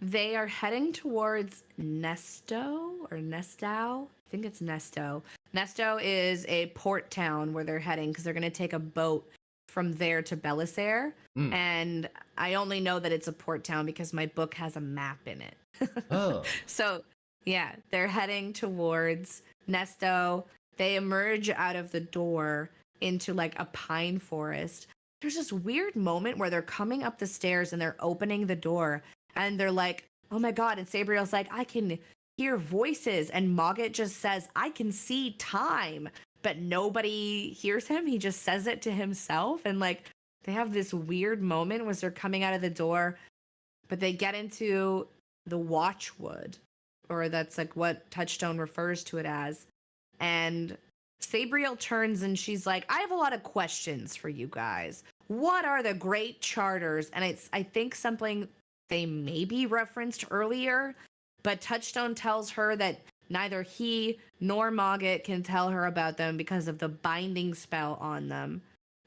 They are heading towards Nesto or Nestau. I think it's Nesto. Nesto is a port town where they're heading because they're going to take a boat from there to Belisare. Mm. And I only know that it's a port town because my book has a map in it. Oh. So, yeah, they're heading towards Nesto. They emerge out of the door into like a pine forest. There's this weird moment where they're coming up the stairs and they're opening the door and they're like, "Oh my God." And Sabriel's like, "I can hear voices." And Mogget just says, "I can see time." But nobody hears him. He just says it to himself. And like, they have this weird moment as they're coming out of the door, but they get into the Watchwood, or that's like what Touchstone refers to it as. And Sabriel turns and she's like, "I have a lot of questions for you guys. What are the great charters?" And it's, I think, something they maybe referenced earlier, but Touchstone tells her that neither he nor Mogget can tell her about them because of the binding spell on them.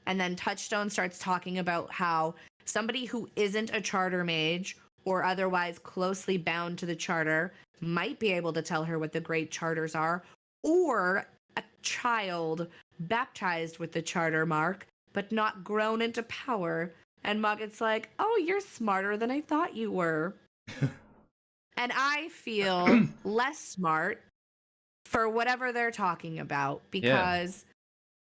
And then Touchstone starts talking about how somebody who isn't a charter mage or otherwise closely bound to the charter might be able to tell her what the great charters are, or a child baptized with the charter mark but not grown into power. And Mogget's like, "Oh, you're smarter than I thought you were." And I feel less smart for whatever they're talking about because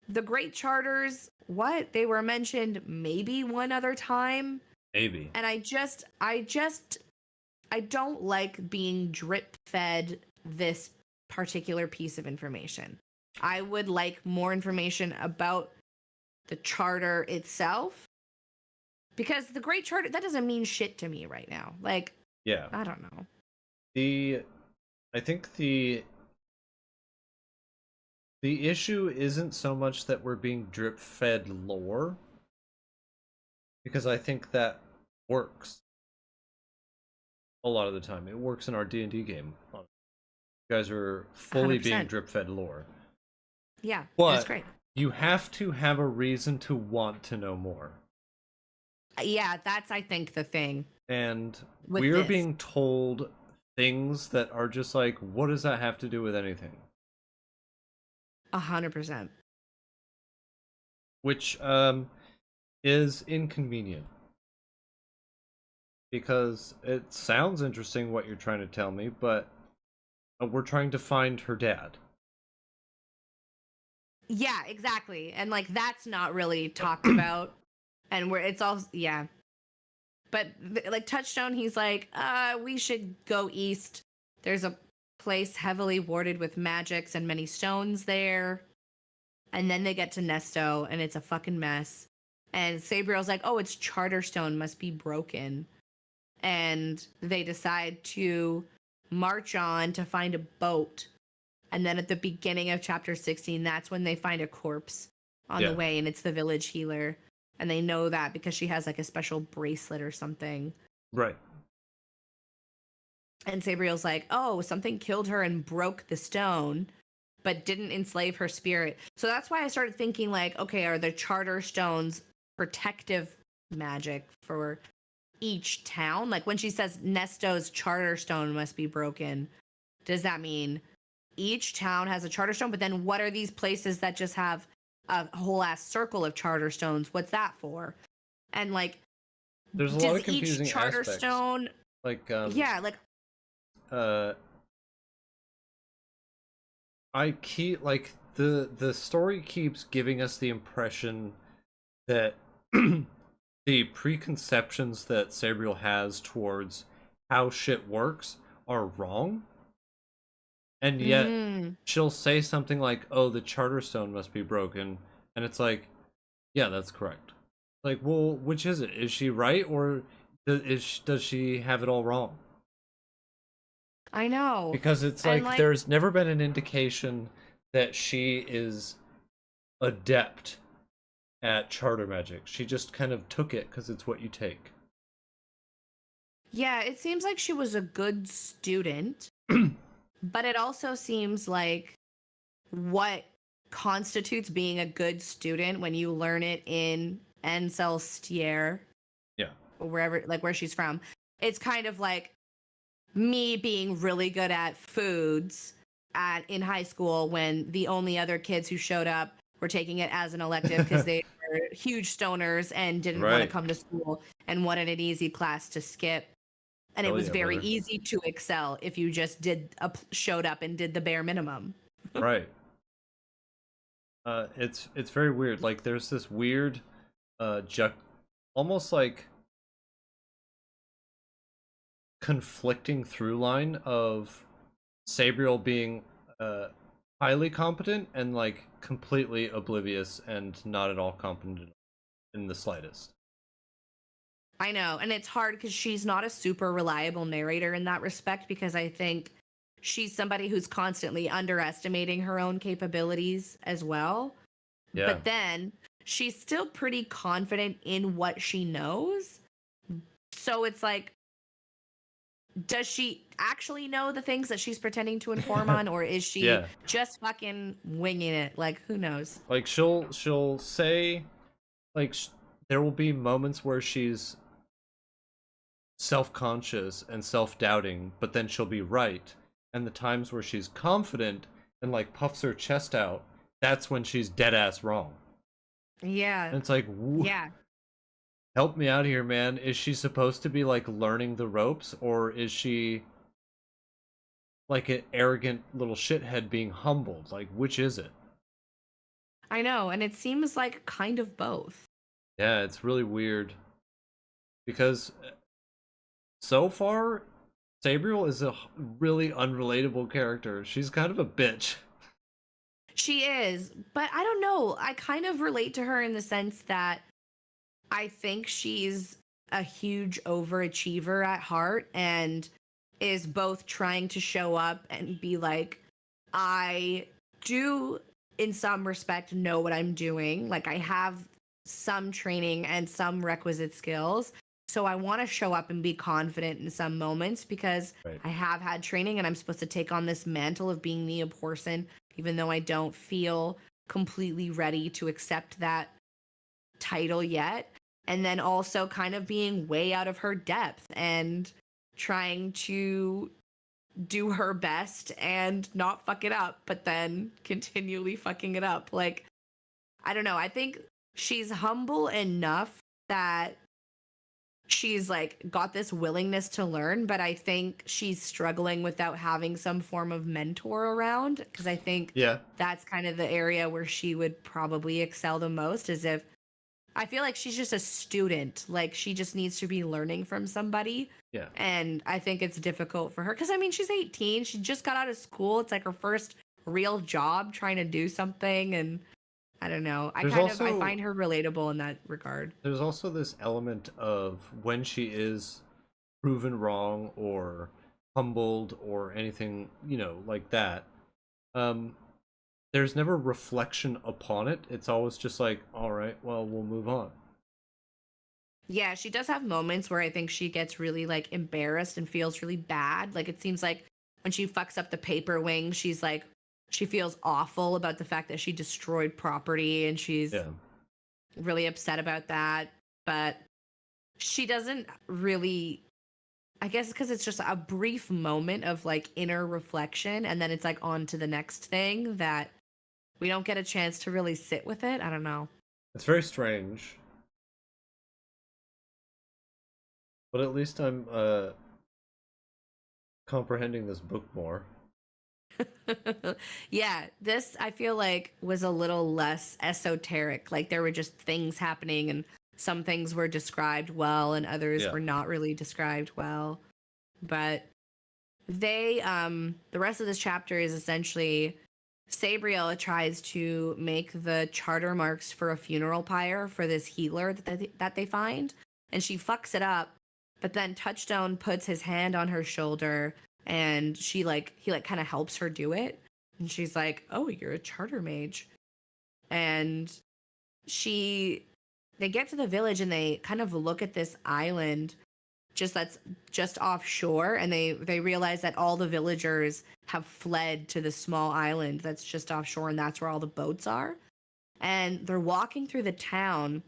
the great charters, what? They were mentioned maybe one other time. Maybe. And I don't like being drip fed this particular piece of information. I would like more information about the charter itself, because the great charter, that doesn't mean shit to me right now. Like, Yeah. I don't know. I think the issue isn't so much that we're being drip fed lore, because I think that works a lot of the time. It works in our D&D game. You guys are fully 100%. being drip fed lore. Yeah, But that's great. you have to have a reason to want to know more. Yeah, that's, I think, the thing. And with we're this. being told things that are just like, what does that have to do with anything? 100%. Which is inconvenient. Because it sounds interesting what you're trying to tell me, but we're trying to find her dad. Yeah, exactly. And like, that's not really talked about. And where it's all, yeah. But like Touchstone, he's like, we should go east. There's a place heavily warded with magics and many stones there. And then they get to Nesto and it's a fucking mess. And Sabriel's like, "Oh, it's Charterstone, must be broken." And they decide to march on to find a boat. And then at the beginning of chapter 16, that's when they find a corpse on the way, and it's the village healer. And they know that because she has like a special bracelet or something. Right. And Sabriel's like, "Oh, something killed her and broke the stone, but didn't enslave her spirit." So that's why I started thinking like, okay, are the charter stones protective magic for each town? Like when she says Nesto's charter stone must be broken, does that mean each town has a charter stone? But then what are these places that just have a whole ass circle of charter stones? What's that for? And like, there's a lot of confusing each charter aspects. stone Like, Yeah, like uh, I keep like the story keeps giving us the impression that the preconceptions that Sabriel has towards how shit works are wrong, and yet mm, she'll say something like, "Oh, the charter stone must be broken," and it's like, "Yeah, that's correct." Like, well, which is it? Is she right, or does she have it all wrong? I know. Because it's And like like there's never been an indication that she is adept at charter magic. She just kind of took it because it's what you take. yeah, it seems like she was a good student, but it also seems like what constitutes being a good student when you learn it in Encelstier Yeah. or wherever, like where she's from. It's kind of like me being really good at foods in high school when the only other kids who showed up were taking it as an elective because they were huge stoners and didn't want to Right. come to school and wanted an easy class to skip. And it Hell was yeah, very brother. easy to excel if you just showed up and did the bare minimum. Right. It's very weird. Like there's this weird almost like conflicting through line of Sabriel being highly competent and like completely oblivious and not at all competent in the slightest. I know. And it's hard because she's not a super reliable narrator in that respect because I think she's somebody who's constantly underestimating her own capabilities as well. Yeah. But then she's still pretty confident in what she knows. So it's like, does she actually know the things that she's pretending to inform on, or is she Yeah. just fucking winging it? Like, who knows? Like she'll say like there will be moments where she's self-conscious and self-doubting, but then she'll be right. And the times where she's confident and like puffs her chest out, that's when she's dead ass wrong. Yeah. And it's like, Yeah. help me out here, man. Is she supposed to be like learning the ropes, or is she like an arrogant little shithead being humbled? Like, which is it? I know. And it seems like kind of both. Yeah, it's really weird because so far, Sabriel is a really unrelatable character. She's kind of a bitch. She is, but I don't know. I kind of relate to her in the sense that I think she's a huge overachiever at heart and is both trying to show up and be like, I do, in some respect, know what I'm doing. Like, I have some training and some requisite skills. So I want to show up and be confident in some moments because Right. I have had training and I'm supposed to take on this mantle of being the person, even though I don't feel completely ready to accept that title yet. And then also kind of being way out of her depth and trying to do her best and not fuck it up, but then continually fucking it up. Like, I don't know. I think she's humble enough that she's like got this willingness to learn, but I think she's struggling without having some form of mentor around because I think Yeah. that's kind of the area where she would probably excel the most is if I feel like she's just a student. Like she just needs to be learning from somebody. Yeah. And I think it's difficult for her because I mean, she's 18. She just got out of school. It's like her first real job trying to do something. And I don't know. I find her relatable in that regard. There's also this element of when she is proven wrong or humbled or anything, like that. Um there's never reflection upon it. It's always just like, all right, well, we'll move on. Yeah, she does have moments where I think she gets really like embarrassed and feels really bad. Like it seems like when she fucks up the paper wing, she's like, she feels awful about the fact that she destroyed property and she's Yeah. really upset about that. But she doesn't really, I guess because it's just a brief moment of like inner reflection and then it's like on to the next thing that we don't get a chance to really sit with it. I don't know. It's very strange. But at least comprehending this book more. Yeah, this I feel like was a little less esoteric. Like there were just things happening and some things were described well and others Yeah. were not really described well. But the rest of this chapter is essentially Sabriel tries to make the charter marks for a funeral pyre for this healer that they find, and she fucks it up. But then Touchstone puts his hand on her shoulder, and he kind of helps her do it. And she's like, "Oh, you're a charter mage," and she they get to the village and they kind of look at this island that's just offshore, and they realize that all the villagers have fled to the small island that's just offshore, and that's where all the boats are. And they're walking through the town,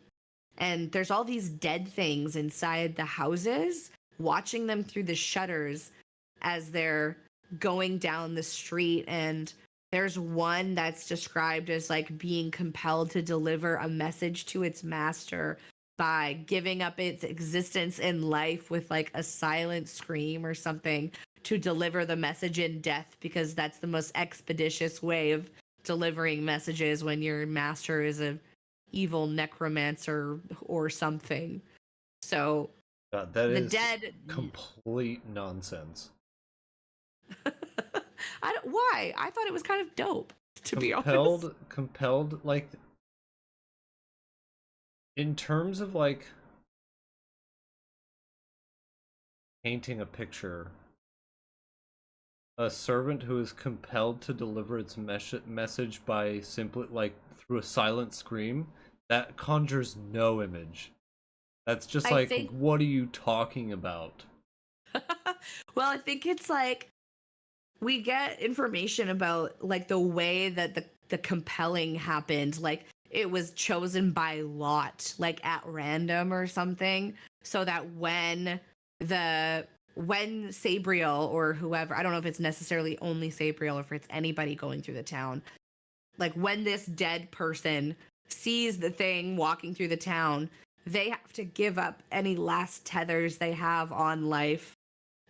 and there's all these dead things inside the houses, watching them through the shutters as they're going down the street. And there's one that's described as like being compelled to deliver a message to its master by giving up its existence in life with like a silent scream or something to deliver the message in death, because that's the most expeditious way of delivering messages when your master is a evil necromancer or something. So God, that the is dead complete nonsense. why? I thought it was kind of dope, to be honest. Compelled, like, in terms of like painting a picture, a servant who is compelled to deliver its message by simply like through a silent scream, that conjures no image. That's just I like, think what are you talking about? well, I think it's like we get information about like the way that the compelling happened. Like it was chosen by lot, like at random or something, so that when Sabriel or whoever, I don't know if it's necessarily only Sabriel or if it's anybody going through the town, like when this dead person sees the thing walking through the town, they have to give up any last tethers they have on life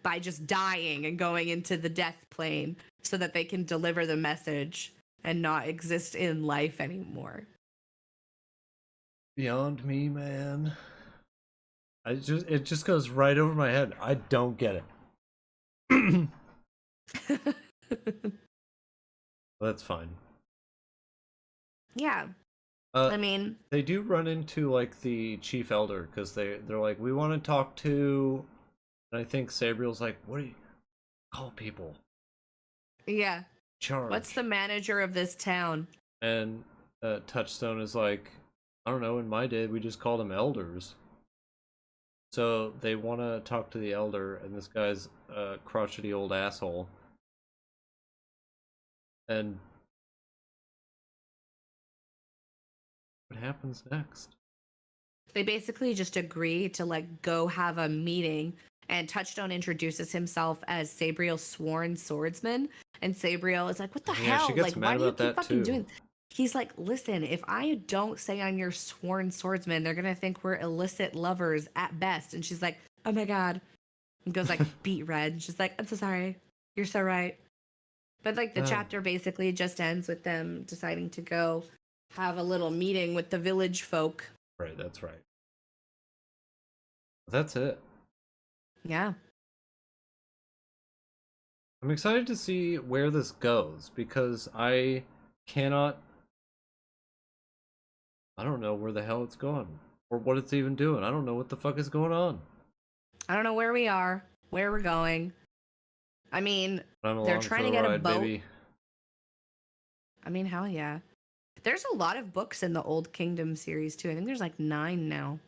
by just dying and going into the death plane so that they can deliver the message and not exist in life anymore. Beyond me, man. It just goes right over my head. I don't get it. That's fine. Yeah. I mean, they do run into like the chief elder because they're like, we want to talk to, and I think Sabriel's like, what do you call people? Yeah. Charge. What's the manager of this town? And Touchstone is like, I don't know. In my day, we just called them elders. So they want to talk to the elder, and this guy's a crotchety old asshole. And what happens next? They basically just agree to like go have a meeting, and Touchstone introduces himself as Sabriel's sworn swordsman, and Sabriel is like, "What the hell? She gets Like, mad why do you about keep that fucking too. doing?" He's like, "Listen, if I don't say I'm your sworn swordsman, they're gonna think we're illicit lovers at best." And she's like, "Oh my god," and goes like beat red. And she's like, "I'm so sorry. You're so right." But like the chapter basically just ends with them deciding to go have a little meeting with the village folk. Right, that's right. That's it. Yeah. I'm excited to see where this goes because I don't know where the hell it's going or what it's even doing. I don't know what the fuck is going on. I don't know where we are, where we're going. I mean, they're trying to get a boat. Baby. I mean, hell yeah. There's a lot of books in the Old Kingdom series too. I think there's like 9 now.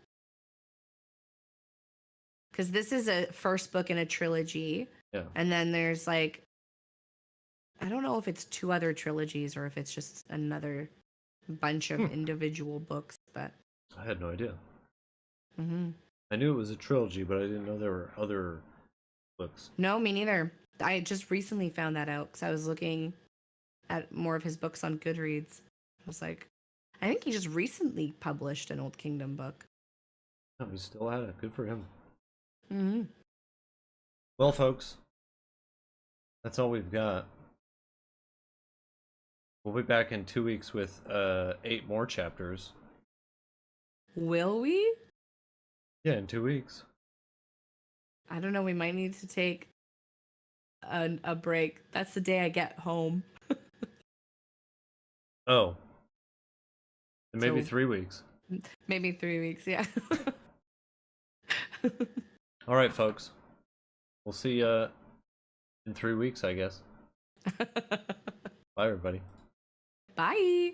Because this is a first book in a trilogy. Yeah. And then there's like, I don't know if it's 2 other trilogies or if it's just another bunch of individual books, but I had no idea. Mm-hmm. I knew it was a trilogy, but I didn't know there were other books. No, me neither. I just recently found that out because I was looking at more of his books on Goodreads. I was like, I think he just recently published an Old Kingdom book. No, he still had it. Good for him. Mm-hmm. Well, folks, That's all we've got. We'll be back in 2 weeks with 8 more chapters. Will we? Yeah, in 2 weeks. I don't know. We might need to take a break. That's the day I get home. Oh. And maybe So 3 weeks. maybe 3 weeks. Yeah. All right, folks. We'll see you in 3 weeks, I guess. Bye, everybody. Bye.